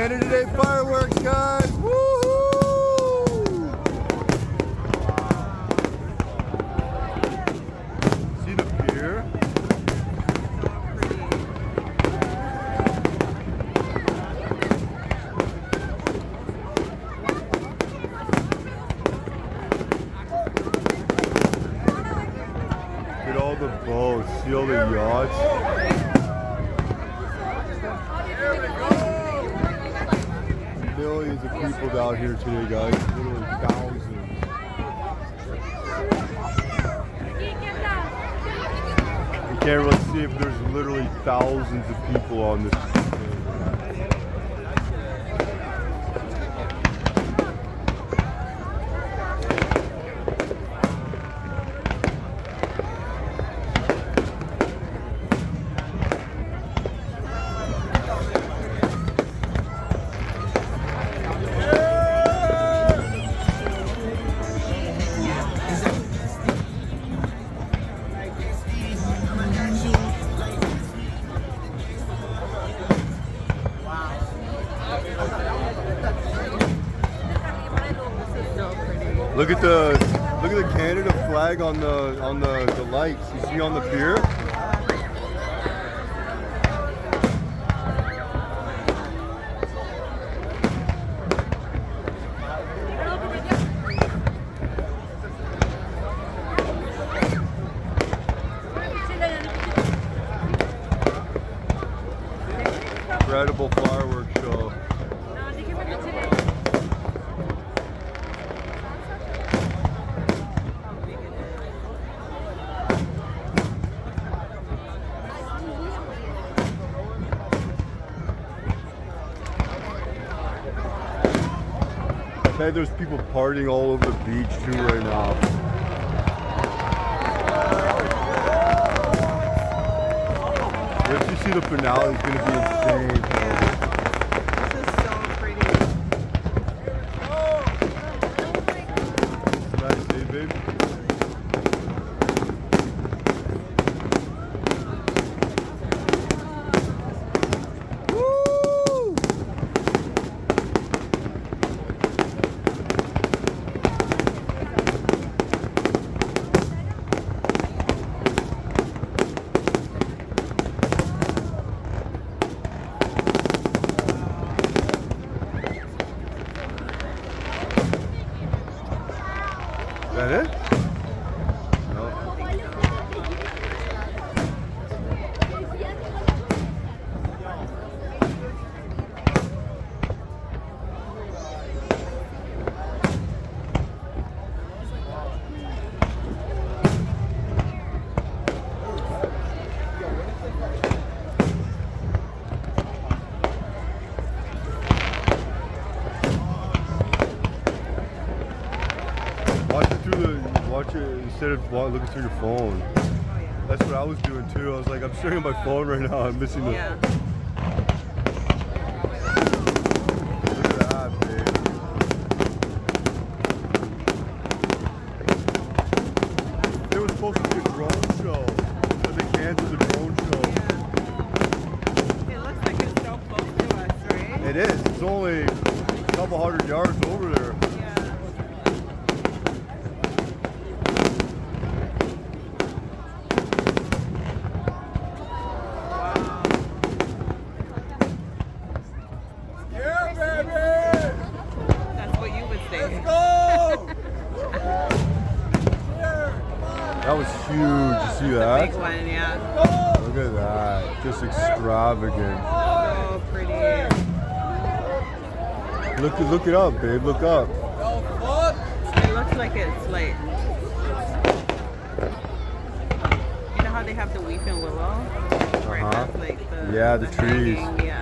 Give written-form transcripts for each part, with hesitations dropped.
Canada Day fireworks, guys! Woohoo! See the pier? Look at all the boats. See all the yachts? Millions of people down here today, guys. Literally thousands. You can't really see it, but there's literally thousands of people on this. Look at the Canada flag on the lights. You see on the pier? Incredible fireworks show. Hey, there's people partying all over the beach too right now. Once you see the finale, it's gonna be insane. This is so pretty. Nice day, babe. Is that it? No. Watch it instead of looking through your phone. That's what I was doing too. I was like, I'm staring at my phone right now. I'm missing the. Yeah. Look at that, babe. There was supposed to be a drone show, but they canceled the drone show. Yeah. It looks like it's so close to us, right? It is. It's only a couple hundred yards over there. That was huge. You see that? Big one, yeah. Look at that. Just extravagant. So pretty. Look it up, babe. Look up. It looks like it's like, you know how they have the weeping willow? Where it has like the trees. Hanging, yeah.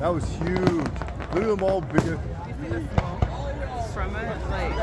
That was huge. Look at them all big. You see the smoke from it? Like,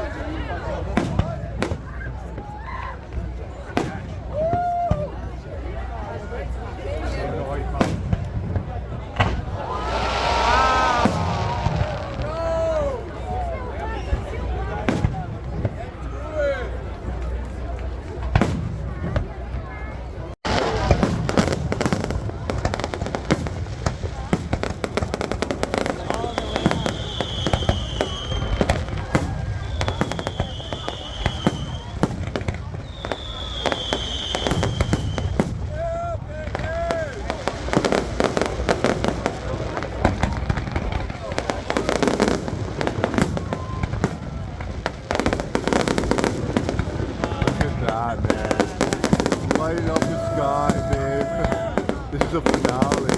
Lighting up the sky, babe. This is a finale.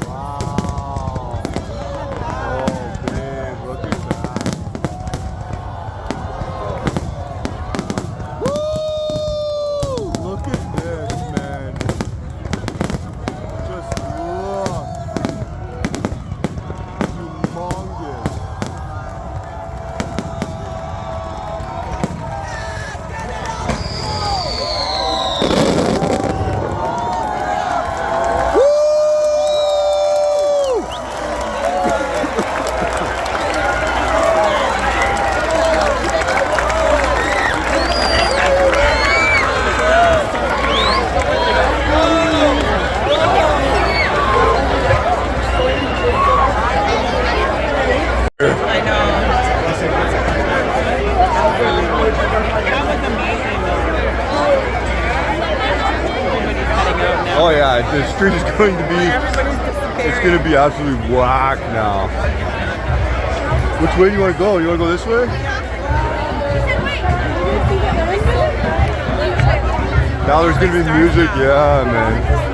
Wow. Oh, babe, look at that. Look at this, man. Just look. Humongous. I know. That was amazing, though. Oh yeah, the street is going to be, Everybody's disappearing. it's going to be absolutely whack now. Which way do you want to go? You want to go this way? Now there's going to be music, yeah, man.